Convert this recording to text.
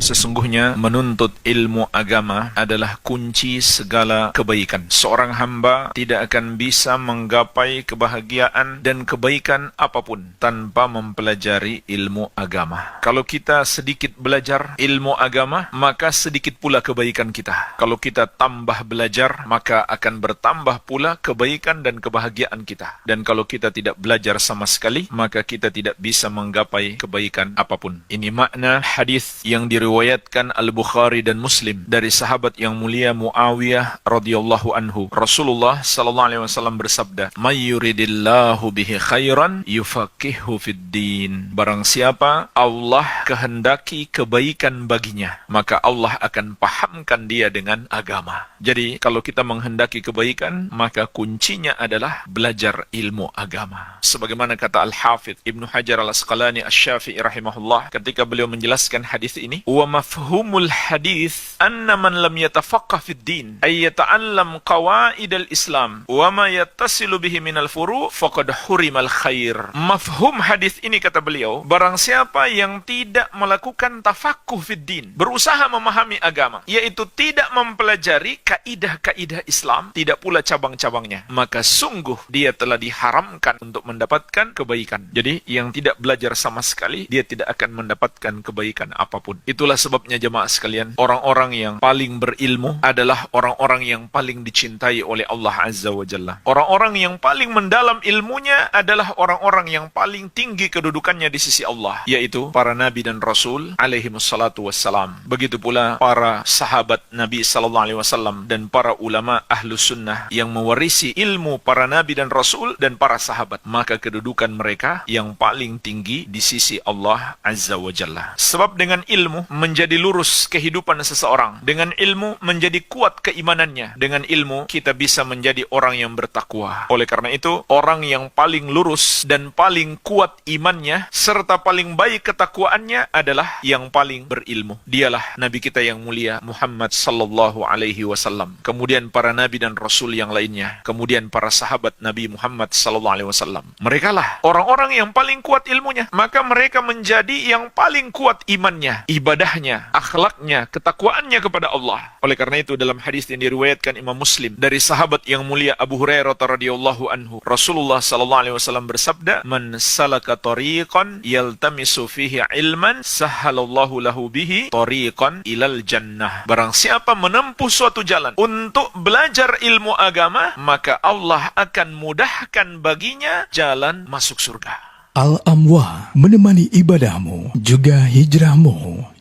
Sesungguhnya menuntut ilmu agama adalah kunci segala kebaikan. Seorang hamba tidak akan bisa menggapai kebahagiaan dan kebaikan apapun tanpa mempelajari ilmu agama. Kalau kita sedikit belajar ilmu agama, maka sedikit pula kebaikan kita. Kalau kita tambah belajar, maka akan bertambah pula kebaikan dan kebahagiaan kita. Dan kalau kita tidak belajar sama sekali, maka kita tidak bisa menggapai kebaikan apapun. Ini makna hadis yang diriwayatkan Al-Bukhari dan Muslim dari sahabat yang mulia Muawiyah radhiyallahu anhu. Rasulullah sallallahu alaihi wasallam bersabda, "May yuridillahu bihi khairan yufaqihu fid din." Barang siapa Allah kehendaki kebaikan baginya, maka Allah akan pahamkan dia dengan agama. Jadi, kalau kita menghendaki kebaikan, maka kuncinya adalah belajar ilmu agama. Sebagaimana kata Al-Hafidh Ibnu Hajar Al-Asqalani Asy-Syafi'i rahimahullah ketika beliau menjelaskan hadis ini, wa mafhumul hadis anna man lam yatafaqqah fid din ay yata'allam qawaidal Islam wa ma yattasilu bihi minal furu' faqad hurimal khair. Mafhum hadis ini, kata beliau, barang siapa yang tidak melakukan tafaqquh fid din, berusaha memahami agama, yaitu tidak mempelajari kaidah-kaidah Islam, tidak pula cabang-cabangnya, maka sungguh dia telah diharamkan untuk mendapatkan kebaikan. Jadi yang tidak belajar sama sekali, dia tidak akan mendapatkan kebaikan apapun. Itulah sebabnya jemaah sekalian, orang-orang yang paling berilmu adalah orang-orang yang paling dicintai oleh Allah Azza wa Jalla. Orang-orang yang paling mendalam ilmunya adalah orang-orang yang paling tinggi kedudukannya di sisi Allah, yaitu para nabi dan rasul alaihimussalatu wassalam. Begitu pula para sahabat Nabi sallallahu alaihi wasallam dan para ulama ahlus sunnah yang mewarisi ilmu para nabi dan rasul dan para sahabat, maka kedudukan mereka yang paling tinggi di sisi Allah Azza wa Jalla. Sebab dengan ilmu menjadi lurus kehidupan seseorang, dengan ilmu menjadi kuat keimanannya, dengan ilmu kita bisa menjadi orang yang bertakwa. Oleh karena itu, orang yang paling lurus dan paling kuat imannya serta paling baik ketakwaannya adalah yang paling berilmu. Dialah nabi kita yang mulia Muhammad sallallahu alaihi wasallam, kemudian para nabi dan rasul yang lainnya, kemudian para sahabat Nabi Muhammad sallallahu alaihi wasallam. Merekalah orang-orang yang paling kuat ilmunya, maka mereka menjadi yang paling kuat imannya, ibadahnya, akhlaknya, ketakwaannya kepada Allah. Oleh karena itu, dalam hadis yang diriwayatkan Imam Muslim dari sahabat yang mulia Abu Hurairah radhiyallahu anhu, Rasulullah sallallahu alaihi wasallam bersabda, "Man salaka tariqan yaltamisu fihi ilman, sahhalallahu lahu bihi tariqan ilal jannah." Barang siapa menempuh suatu jalan untuk belajar ilmu agama, maka Allah akan mudahkan baginya jalan masuk surga. Al-Amwa menemani ibadahmu juga hijrahmu.